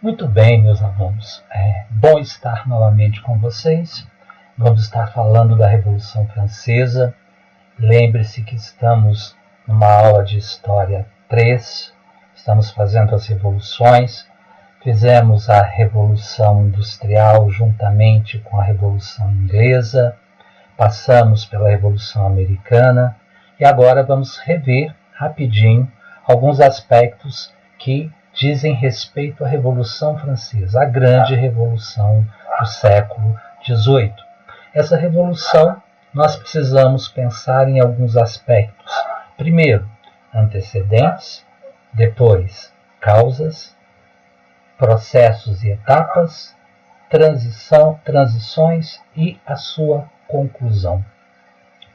Muito bem, meus alunos. É bom estar novamente com vocês. Vamos estar falando da Revolução Francesa. Lembre-se que estamos numa aula de História 3. Estamos fazendo as revoluções. Fizemos a Revolução Industrial juntamente com a Revolução Inglesa. Passamos pela Revolução Americana. E agora vamos rever rapidinho alguns aspectos que dizem respeito à Revolução Francesa, a grande revolução do século XVIII. Essa revolução, nós precisamos pensar em alguns aspectos. Primeiro, antecedentes, depois, causas, processos e etapas, transições e a sua conclusão.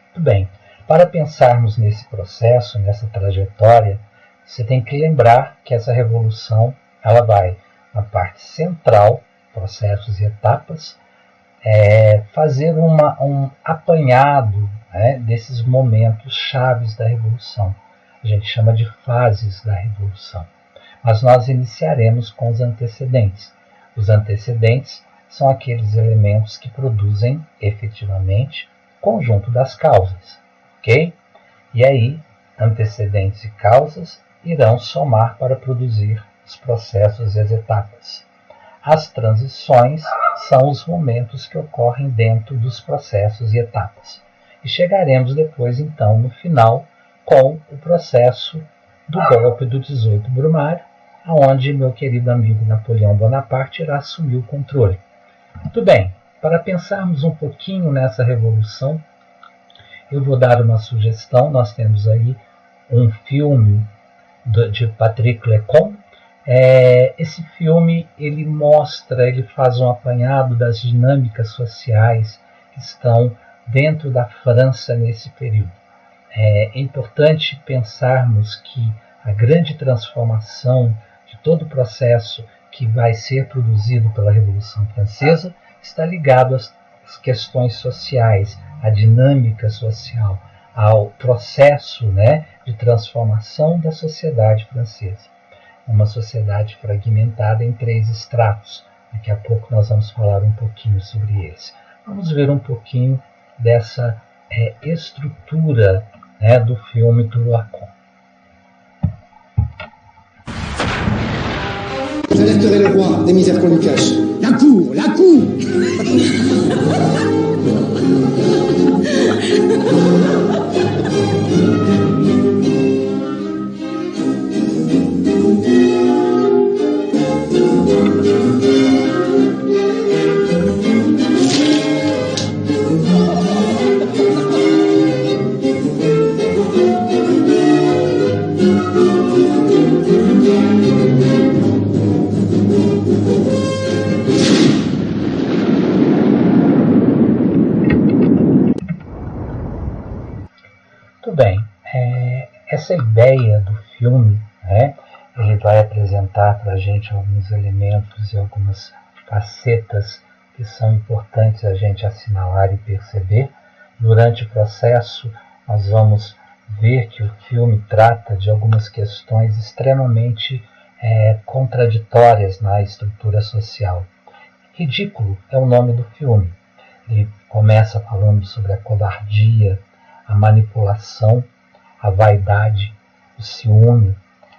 Muito bem, para pensarmos nesse processo, nessa trajetória, você tem que lembrar que essa revolução ela vai, na parte central, processos e etapas, fazer um apanhado desses momentos chaves da revolução. A gente chama de fases da revolução. Mas nós iniciaremos com os antecedentes. Os antecedentes são aqueles elementos que produzem efetivamente o conjunto das causas. Ok? E aí, antecedentes e causas irão somar para produzir os processos e as etapas. As transições são os momentos que ocorrem dentro dos processos e etapas. E chegaremos depois, então, no final, com o processo do golpe do 18 Brumário, onde meu querido amigo Napoleão Bonaparte irá assumir o controle. Muito bem, para pensarmos um pouquinho nessa revolução, eu vou dar uma sugestão. Nós temos aí um filme de Patrick Lacombe. Esse filme ele faz um apanhado das dinâmicas sociais que estão dentro da França nesse período. É importante pensarmos que a grande transformação de todo o processo que vai ser produzido pela Revolução Francesa está ligado às questões sociais, à dinâmica social, ao processo de transformação da sociedade francesa. Uma sociedade fragmentada em 3 estratos. Daqui a pouco nós vamos falar um pouquinho sobre eles. Vamos ver um pouquinho dessa estrutura do filme do Lacombe. J'alerterai le roi des misères qu'on lui cache. La cour, la cour. Essa ideia do filme, ele vai apresentar para a gente alguns elementos e algumas facetas que são importantes a gente assinalar e perceber. Durante o processo, nós vamos ver que o filme trata de algumas questões extremamente contraditórias na estrutura social. Ridículo é o nome do filme. Ele começa falando sobre a covardia, a manipulação, a vaidade, o ciúme,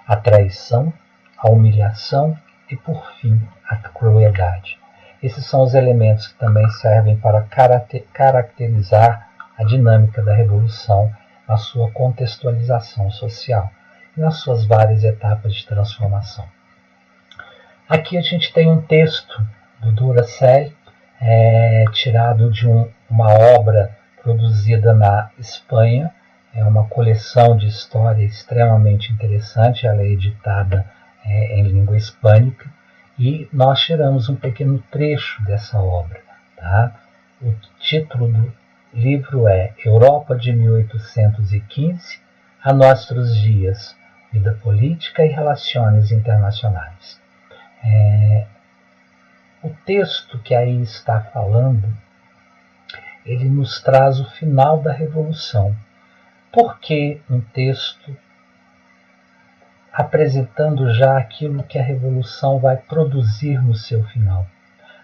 a traição, a humilhação e, por fim, a crueldade. Esses são os elementos que também servem para caracterizar a dinâmica da Revolução na sua contextualização social e nas suas várias etapas de transformação. Aqui a gente tem um texto do Duracell, tirado de uma obra produzida na Espanha. É uma coleção de história extremamente interessante. Ela é editada em língua hispânica e nós tiramos um pequeno trecho dessa obra. Tá? O título do livro é Europa de 1815 a Nossos Dias, Vida Política e Relações Internacionais. O texto que aí está falando, ele nos traz o final da Revolução. Por que um texto apresentando já aquilo que a revolução vai produzir no seu final.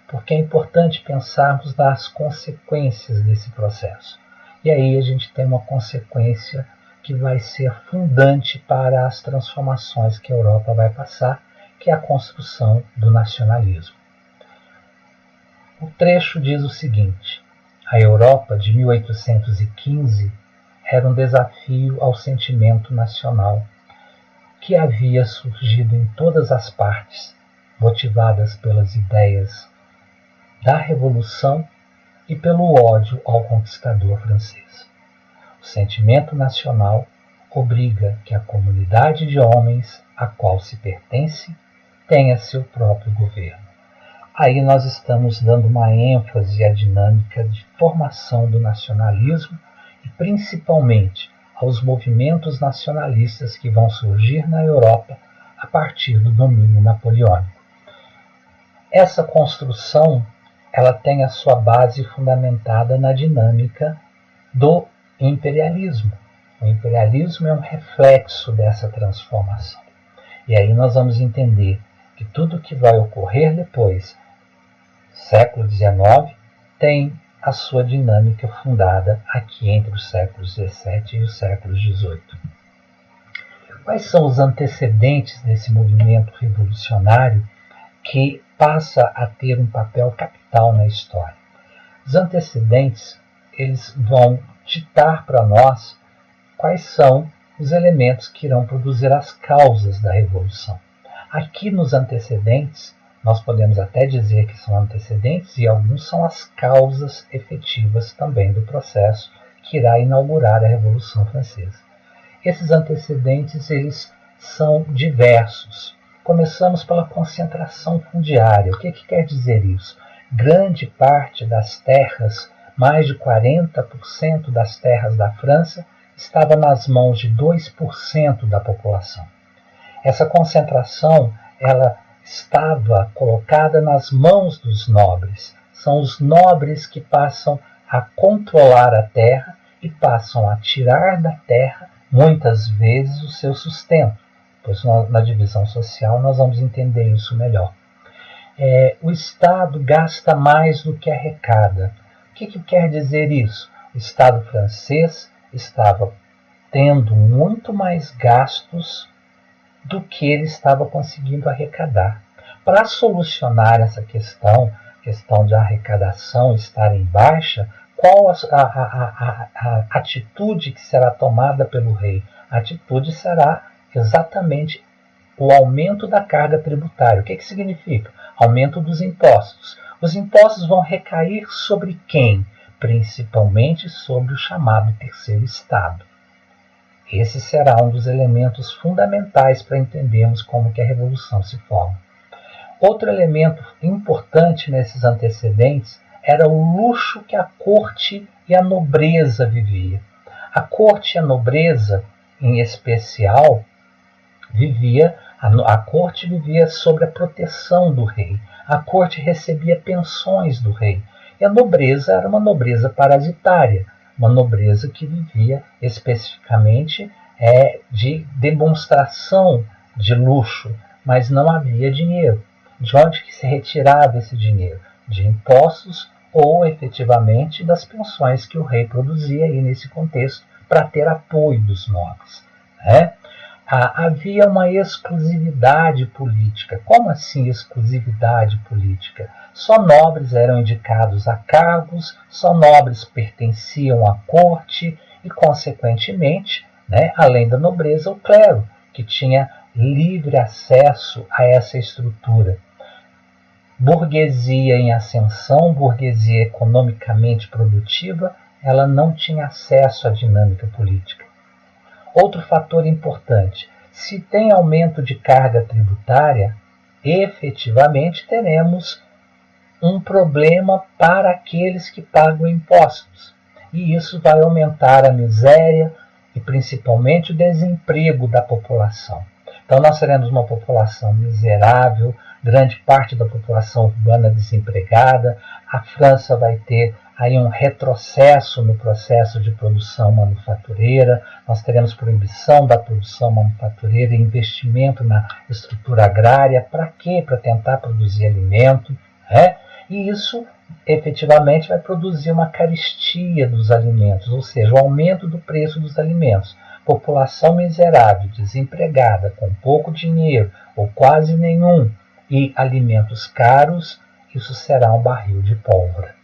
Porque é importante pensarmos nas consequências desse processo. E aí a gente tem uma consequência que vai ser fundante para as transformações que a Europa vai passar, que é a construção do nacionalismo. O trecho diz o seguinte: a Europa de 1815 era um desafio ao sentimento nacional, que havia surgido em todas as partes, motivadas pelas ideias da Revolução e pelo ódio ao conquistador francês. O sentimento nacional obriga que a comunidade de homens a qual se pertence tenha seu próprio governo. Aí nós estamos dando uma ênfase à dinâmica de formação do nacionalismo e principalmente aos movimentos nacionalistas que vão surgir na Europa a partir do domínio napoleônico. Essa construção ela tem a sua base fundamentada na dinâmica do imperialismo. O imperialismo é um reflexo dessa transformação. E aí nós vamos entender que tudo que vai ocorrer depois, século XIX, tem a sua dinâmica fundada aqui entre os séculos XVII e os séculos XVIII. Quais são os antecedentes desse movimento revolucionário que passa a ter um papel capital na história? Os antecedentes, eles vão ditar para nós quais são os elementos que irão produzir as causas da revolução. Aqui nos antecedentes, nós podemos até dizer que são antecedentes e alguns são as causas efetivas também do processo que irá inaugurar a Revolução Francesa. Esses antecedentes, eles são diversos. Começamos pela concentração fundiária. O que quer dizer isso? Grande parte das terras, mais de 40% das terras da França, estava nas mãos de 2% da população. Essa concentração, ela estava colocada nas mãos dos nobres. São os nobres que passam a controlar a terra e passam a tirar da terra, muitas vezes, o seu sustento. Pois na divisão social nós vamos entender isso melhor. O Estado gasta mais do que arrecada. O que quer dizer isso? O Estado francês estava tendo muito mais gastos do que ele estava conseguindo arrecadar. Para solucionar essa questão de arrecadação estar em baixa, qual a atitude que será tomada pelo rei? A atitude será exatamente o aumento da carga tributária. O que significa? Aumento dos impostos. Os impostos vão recair sobre quem? Principalmente sobre o chamado terceiro estado. Esse será um dos elementos fundamentais para entendermos como que a revolução se forma. Outro elemento importante nesses antecedentes era o luxo que a corte e a nobreza vivia. A corte e a nobreza, em especial, a corte vivia sob a proteção do rei. A corte recebia pensões do rei. E a nobreza era uma nobreza parasitária, uma nobreza que vivia especificamente de demonstração de luxo, mas não havia dinheiro. De onde que se retirava esse dinheiro? De impostos ou, efetivamente, das pensões que o rei produzia aí nesse contexto para ter apoio dos nobres. Havia uma exclusividade política. Como assim exclusividade política? Só nobres eram indicados a cargos, só nobres pertenciam à corte e, consequentemente, além da nobreza, o clero, que tinha livre acesso a essa estrutura. Burguesia em ascensão, burguesia economicamente produtiva, ela não tinha acesso à dinâmica política. Outro fator importante, se tem aumento de carga tributária, efetivamente teremos um problema para aqueles que pagam impostos. E isso vai aumentar a miséria e principalmente o desemprego da população. Então nós teremos uma população miserável, grande parte da população urbana desempregada. A França vai ter aí um retrocesso no processo de produção manufatureira. Nós teremos proibição da produção manufatureira e investimento na estrutura agrária. Para quê? Para tentar produzir alimento, né? E isso efetivamente vai produzir uma carestia dos alimentos, ou seja, o aumento do preço dos alimentos. População miserável, desempregada, com pouco dinheiro ou quase nenhum, e alimentos caros, isso será um barril de pólvora.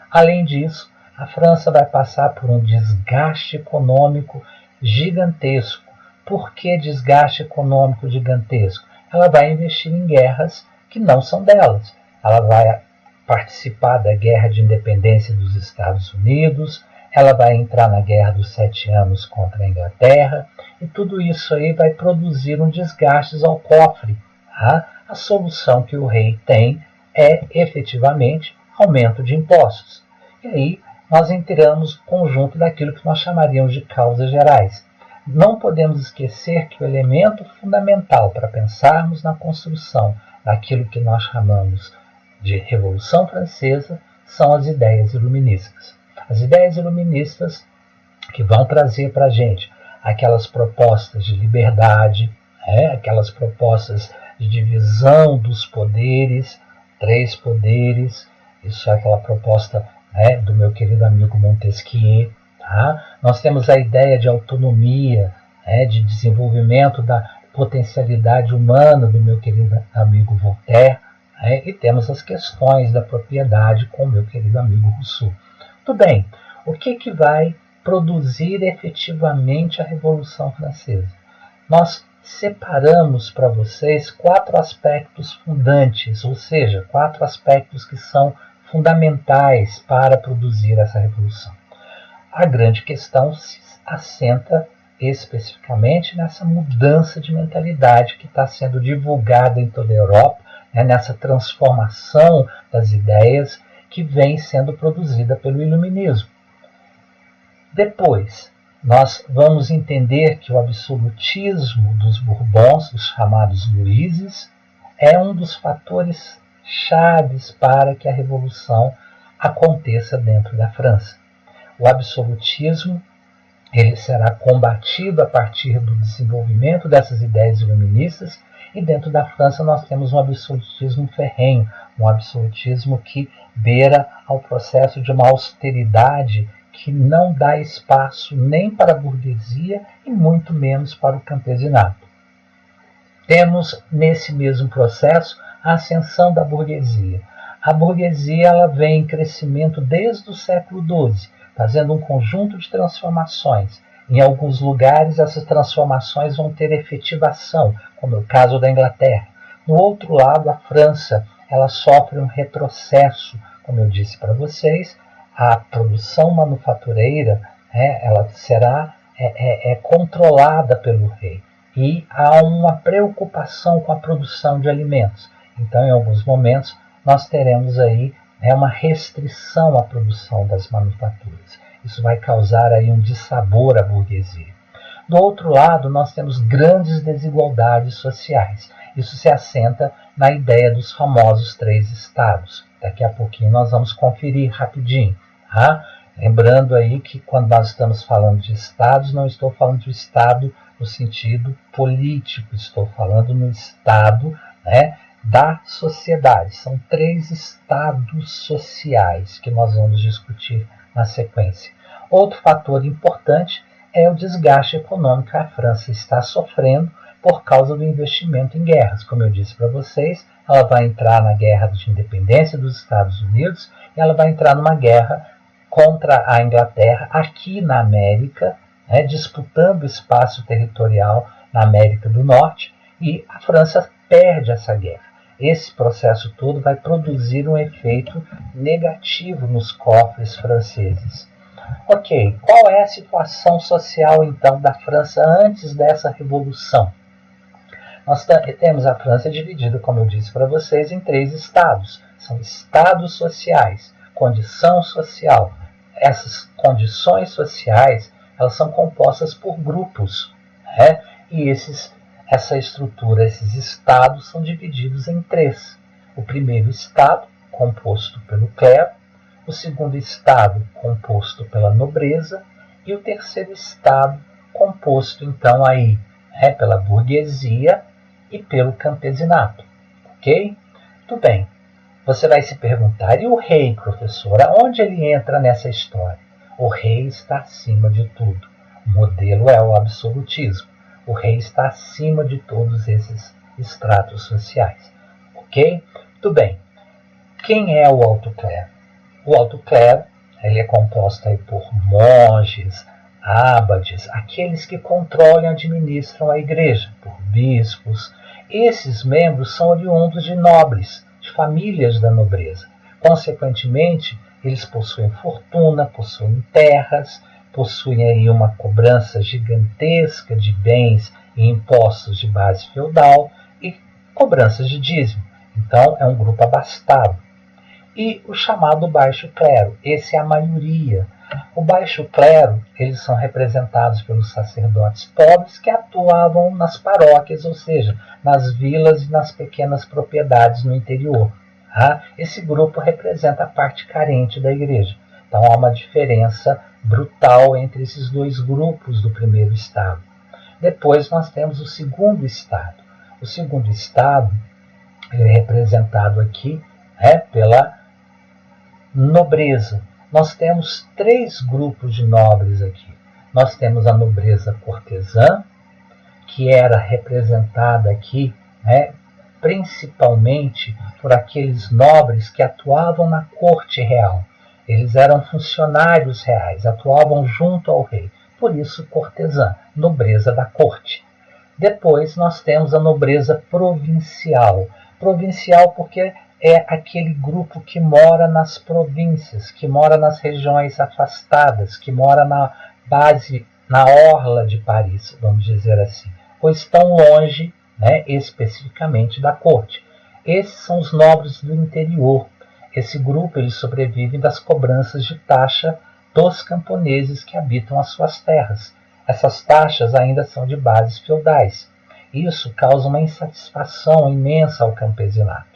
Além disso, a França vai passar por um desgaste econômico gigantesco. Por que desgaste econômico gigantesco? Ela vai investir em guerras que não são delas. Ela vai participar da guerra de independência dos Estados Unidos, ela vai entrar na Guerra dos 7 Anos contra a Inglaterra, e tudo isso aí vai produzir um desgaste ao cofre. Tá? A solução que o rei tem é, efetivamente, aumento de impostos. E aí nós entramos no conjunto daquilo que nós chamaríamos de causas gerais. Não podemos esquecer que o elemento fundamental para pensarmos na construção daquilo que nós chamamos de Revolução Francesa são as ideias iluministas. As ideias iluministas que vão trazer para a gente aquelas propostas de liberdade, aquelas propostas de divisão dos poderes, 3 poderes, isso é aquela proposta do meu querido amigo Montesquieu. Tá? Nós temos a ideia de autonomia, de desenvolvimento da potencialidade humana do meu querido amigo Voltaire, e temos as questões da propriedade com o meu querido amigo Rousseau. Tudo bem, o que vai produzir efetivamente a Revolução Francesa? Nós separamos para vocês 4 aspectos fundantes, ou seja, 4 aspectos que são fundamentais para produzir essa revolução. A grande questão se assenta especificamente nessa mudança de mentalidade que está sendo divulgada em toda a Europa, nessa transformação das ideias que vem sendo produzida pelo iluminismo. Depois, nós vamos entender que o absolutismo dos Bourbons, os chamados Luíses, é um dos fatores chaves para que a revolução aconteça dentro da França. O absolutismo ele será combatido a partir do desenvolvimento dessas ideias iluministas, e dentro da França nós temos um absolutismo ferrenho, um absolutismo que beira ao processo de uma austeridade que não dá espaço nem para a burguesia e muito menos para o campesinato. Temos nesse mesmo processo a ascensão da burguesia. A burguesia ela vem em crescimento desde o século XII, fazendo um conjunto de transformações. Em alguns lugares, essas transformações vão ter efetivação, como é o caso da Inglaterra. No outro lado, a França ela sofre um retrocesso, como eu disse para vocês. A produção manufatureira ela será controlada pelo rei. E há uma preocupação com a produção de alimentos. Então, em alguns momentos, nós teremos aí uma restrição à produção das manufaturas. Isso vai causar aí um dissabor à burguesia. Do outro lado, nós temos grandes desigualdades sociais. Isso se assenta na ideia dos famosos 3 estados. Daqui a pouquinho nós vamos conferir rapidinho. Tá? Lembrando aí que quando nós estamos falando de estados, não estou falando de estado no sentido político, estou falando no estado da sociedade. São 3 estados sociais que nós vamos discutir na sequência. Outro fator importante é o desgaste econômico que a França está sofrendo por causa do investimento em guerras. Como eu disse para vocês, ela vai entrar na guerra de independência dos Estados Unidos e ela vai entrar numa guerra contra a Inglaterra aqui na América, disputando espaço territorial na América do Norte, e a França perde essa guerra. Esse processo todo vai produzir um efeito negativo nos cofres franceses. Ok, qual é a situação social então da França antes dessa revolução? Nós temos a França dividida, como eu disse para vocês, em 3 estados. São estados sociais, condição social. Essas condições sociais elas são compostas por grupos, e esses essa estrutura, esses estados são divididos em três. O primeiro estado, composto pelo clero, o segundo estado, composto pela nobreza, e o terceiro estado, composto então aí pela burguesia e pelo campesinato. Ok? Tudo bem. Você vai se perguntar, e o rei, professor, aonde ele entra nessa história? O rei está acima de tudo. O modelo é o absolutismo. O rei está acima de todos esses estratos sociais. Ok? Tudo bem. Quem é o alto clero? O alto clero, ele é composto aí por monges, ábades, aqueles que controlam e administram a igreja, por bispos. Esses membros são oriundos de nobres, de famílias da nobreza. Consequentemente, eles possuem fortuna, possuem terras, possuem aí uma cobrança gigantesca de bens e impostos de base feudal e cobranças de dízimo. Então, é um grupo abastado. E o chamado baixo clero, esse é a maioria. O baixo clero, eles são representados pelos sacerdotes pobres que atuavam nas paróquias, ou seja, nas vilas e nas pequenas propriedades no interior. Esse grupo representa a parte carente da igreja. Então há uma diferença brutal entre esses dois grupos do primeiro estado. Depois nós temos o segundo estado. O segundo estado ele é representado aqui pela nobreza. Nós temos três grupos de nobres aqui. Nós temos a nobreza cortesã, que era representada aqui principalmente por aqueles nobres que atuavam na corte real. Eles eram funcionários reais, atuavam junto ao rei. Por isso, cortesã, nobreza da corte. Depois nós temos a nobreza provincial. Provincial porque é aquele grupo que mora nas províncias, que mora nas regiões afastadas, que mora na base, na orla de Paris, vamos dizer assim, ou estão longe, especificamente da corte. Esses são os nobres do interior. Esse grupo ele sobrevive das cobranças de taxa dos camponeses que habitam as suas terras. Essas taxas ainda são de bases feudais. Isso causa uma insatisfação imensa ao campesinato.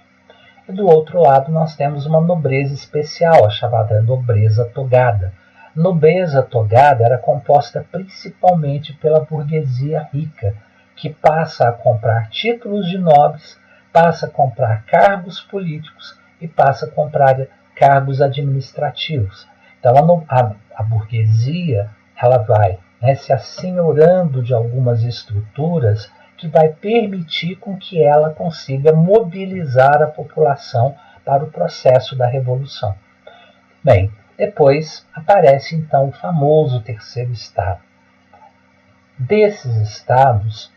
E do outro lado nós temos uma nobreza especial, a chamada nobreza togada. Nobreza togada era composta principalmente pela burguesia rica, que passa a comprar títulos de nobres, passa a comprar cargos políticos e passa a comprar cargos administrativos. Então a burguesia ela vai se assenhorando de algumas estruturas que vai permitir com que ela consiga mobilizar a população para o processo da revolução. Bem, depois aparece então o famoso terceiro estado. Desses estados,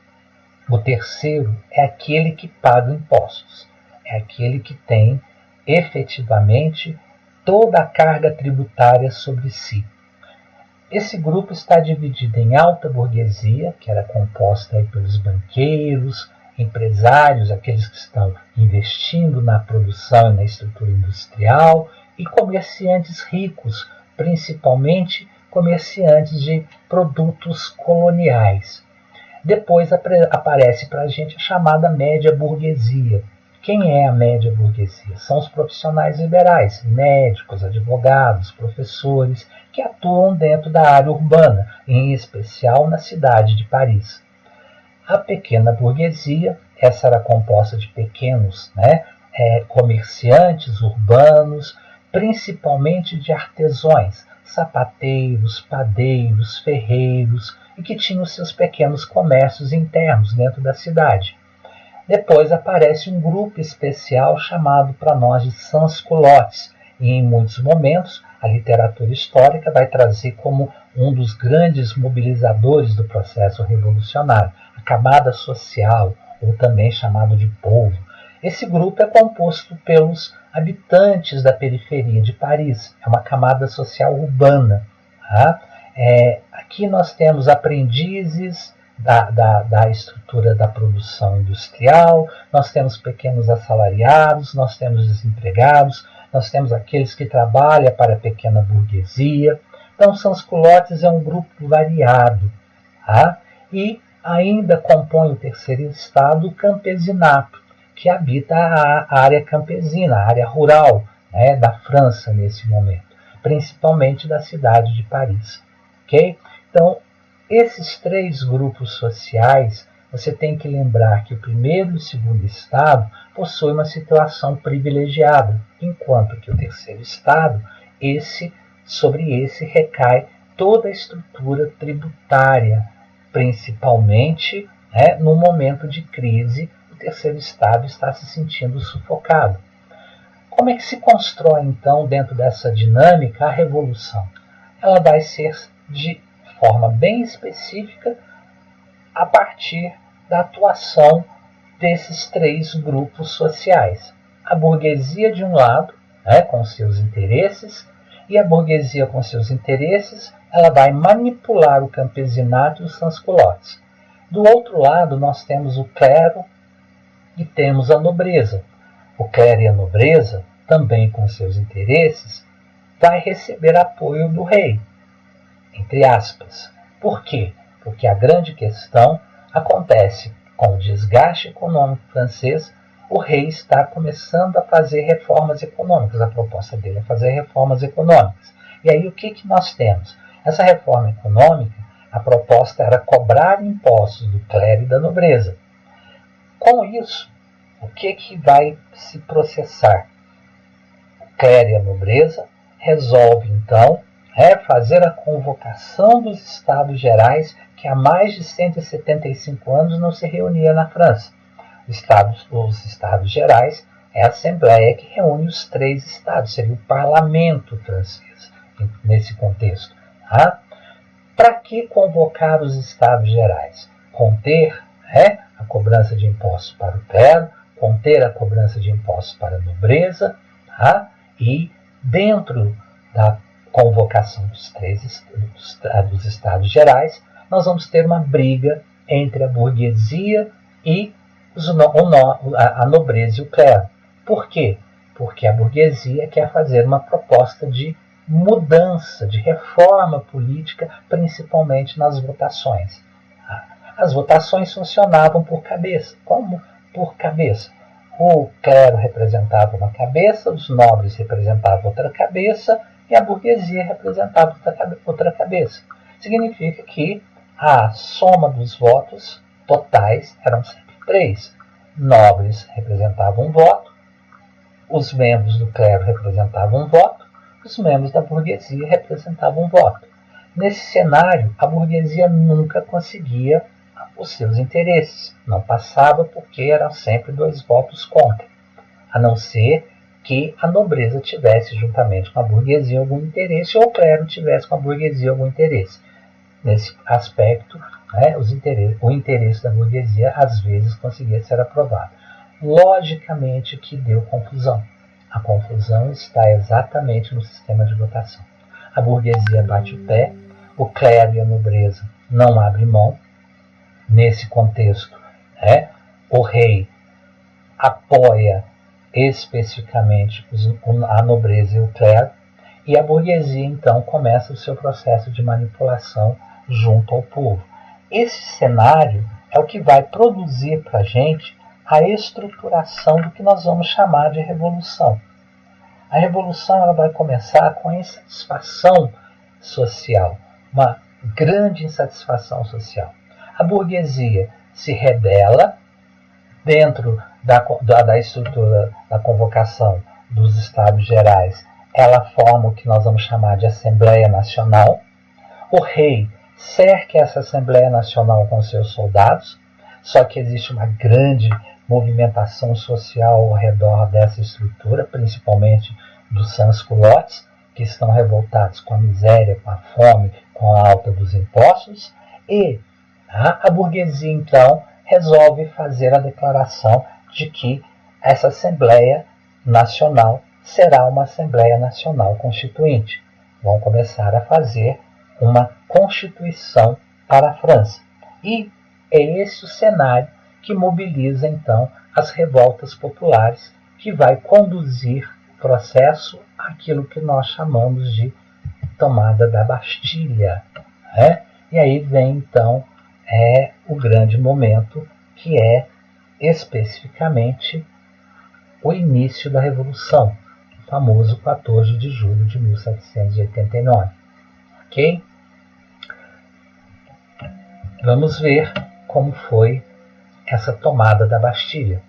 o terceiro é aquele que paga impostos, é aquele que tem efetivamente toda a carga tributária sobre si. Esse grupo está dividido em alta burguesia, que era composta aí pelos banqueiros, empresários, aqueles que estão investindo na produção e na estrutura industrial, e comerciantes ricos, principalmente comerciantes de produtos coloniais. Depois aparece para a gente a chamada média burguesia. Quem é a média burguesia? São os profissionais liberais, médicos, advogados, professores, que atuam dentro da área urbana, em especial na cidade de Paris. A pequena burguesia, essa era composta de pequenos comerciantes urbanos, principalmente de artesãos, sapateiros, padeiros, ferreiros, e que tinham seus pequenos comércios internos dentro da cidade. Depois aparece um grupo especial chamado para nós de sans-culottes, e em muitos momentos a literatura histórica vai trazer como um dos grandes mobilizadores do processo revolucionário, a camada social, ou também chamado de povo. Esse grupo é composto pelos habitantes da periferia de Paris, é uma camada social urbana. Aqui nós temos aprendizes da estrutura da produção industrial, nós temos pequenos assalariados, nós temos desempregados, nós temos aqueles que trabalham para a pequena burguesia. Então, sans-culottes é um grupo variado. E ainda compõe o terceiro estado o campesinato, que habita a área campesina, a área rural, né, da França nesse momento, principalmente da cidade de Paris. Okay? Então, esses três grupos sociais, você tem que lembrar que o primeiro e o segundo estado possuem uma situação privilegiada, enquanto que o terceiro estado, sobre esse recai toda a estrutura tributária, principalmente, né, no momento de crise, o terceiro estado está se sentindo sufocado. Como é que se constrói, então, dentro dessa dinâmica, a revolução? Ela vai ser de forma bem específica a partir da atuação desses três grupos sociais. A burguesia, de um lado, né, com seus interesses, e a burguesia com seus interesses, ela vai manipular o campesinato e os sans-culottes. Do outro lado, nós temos o clero e temos a nobreza. O clero e a nobreza, também com seus interesses, vai receber apoio do rei, entre aspas. Por quê? Porque a grande questão acontece com o desgaste econômico francês. O rei está começando a fazer reformas econômicas. A proposta dele é fazer reformas econômicas. E aí o que nós temos? Essa reforma econômica, a proposta era cobrar impostos do clero e da nobreza. Com isso, o que vai se processar? O clero e a nobreza resolve, então, fazer a convocação dos Estados Gerais, que há mais de 175 anos não se reunia na França. Os Estados Gerais é a Assembleia que reúne os três Estados, seria o parlamento francês, nesse contexto. Tá? Para que convocar os Estados Gerais? Conter a cobrança de impostos para o clero, conter a cobrança de impostos para a nobreza, tá? E dentro da convocação dos Estados Gerais, nós vamos ter uma briga entre a burguesia e a nobreza e o clero. Por quê? Porque a burguesia quer fazer uma proposta de mudança, de reforma política, principalmente nas votações. As votações funcionavam por cabeça. Como por cabeça? O clero representava uma cabeça, os nobres representavam outra cabeça e a burguesia representava outra cabeça. Significa que a soma dos votos totais eram sempre 3. Nobres representavam um voto, os membros do clero representavam um voto, os membros da burguesia representavam um voto. Nesse cenário, a burguesia nunca conseguia os seus interesses. Não passava porque eram sempre 2 votos contra, a não ser que a nobreza tivesse, juntamente com a burguesia, algum interesse, ou o clero tivesse com a burguesia algum interesse. Nesse aspecto, o interesse da burguesia às vezes conseguia ser aprovado. Logicamente que deu confusão. A confusão está exatamente no sistema de votação. A burguesia bate o pé, o clero e a nobreza não abrem mão. Nesse contexto, o rei apoia especificamente a nobreza e o clero, e a burguesia então começa o seu processo de manipulação junto ao povo. Esse cenário é o que vai produzir para a gente a estruturação do que nós vamos chamar de revolução. A revolução ela vai começar com a insatisfação social, uma grande insatisfação social. A burguesia se rebela dentro da estrutura da convocação dos Estados Gerais. Ela forma o que nós vamos chamar de Assembleia Nacional. O rei cerca essa Assembleia Nacional com seus soldados, só que existe uma grande movimentação social ao redor dessa estrutura, principalmente dos sans-culottes, que estão revoltados com a miséria, com a fome, com a alta dos impostos, e a burguesia, então, resolve fazer a declaração de que essa Assembleia Nacional será uma Assembleia Nacional Constituinte. Vão começar a fazer uma Constituição para a França. E é esse o cenário que mobiliza, então, as revoltas populares, que vai conduzir o processo àquilo que nós chamamos de tomada da Bastilha. E aí vem, então, é o grande momento, que é especificamente o início da Revolução, o famoso 14 de julho de 1789. Ok? Vamos ver como foi essa tomada da Bastilha.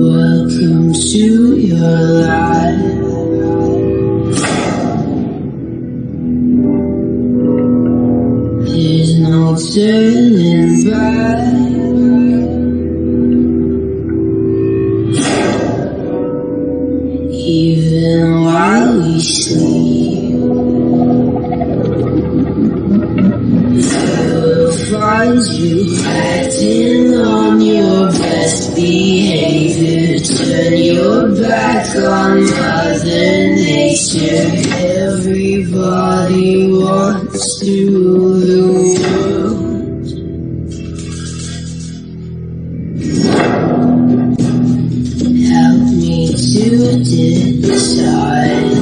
Welcome to your life. There's no turning back. Even while we sleep, we'll find you acting on your best behavior. Turn your back on Mother Nature. Everybody wants to rule the world. Help me to decide.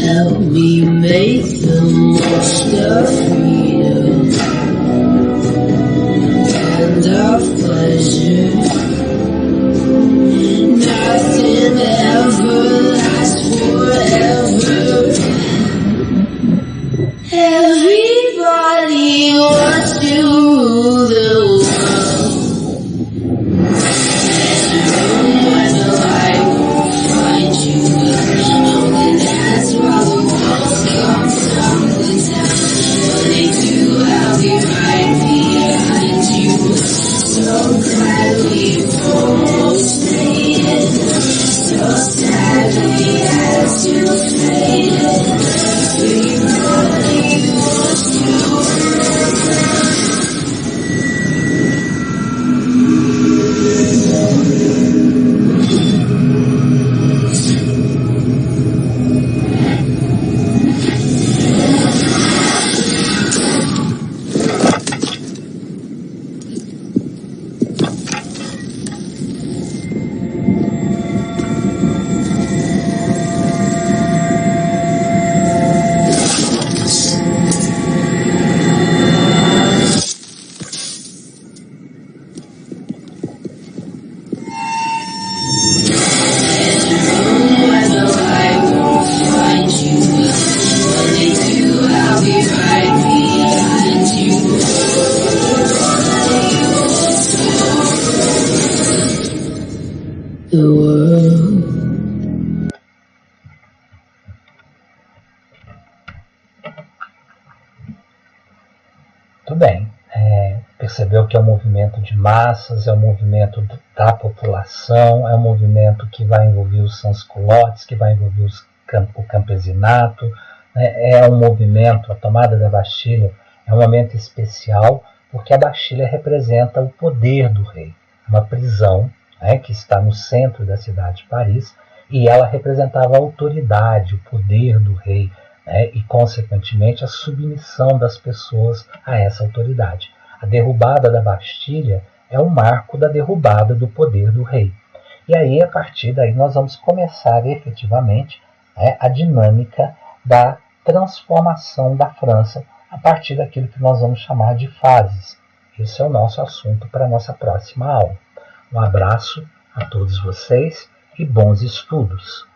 Help me make the most of freedom and of pleasure. Nothing ever lasts forever. Everybody wants to rule the world. There's a room where the light won't find you. I'm gonna dance while the walls come tumbling down. When they do, I'll be right behind you. So glad we've almost made it. So sad we had to fade it. Everybody wants to. The world. Muito bem. Percebeu que é um movimento de massas, é um movimento da população, é um movimento que vai envolver os sans-culottes, que vai envolver o campesinato, né? É um movimento, a tomada da Bastilha é um momento especial, porque a Bastilha representa o poder do rei, uma prisão, né, que está no centro da cidade de Paris, e ela representava a autoridade, o poder do rei, né, e, consequentemente, a submissão das pessoas a essa autoridade. A derrubada da Bastilha é um marco da derrubada do poder do rei. E aí, a partir daí, nós vamos começar efetivamente, né, a dinâmica da transformação da França a partir daquilo que nós vamos chamar de fases. Esse é o nosso assunto para a nossa próxima aula. Um abraço a todos vocês e bons estudos!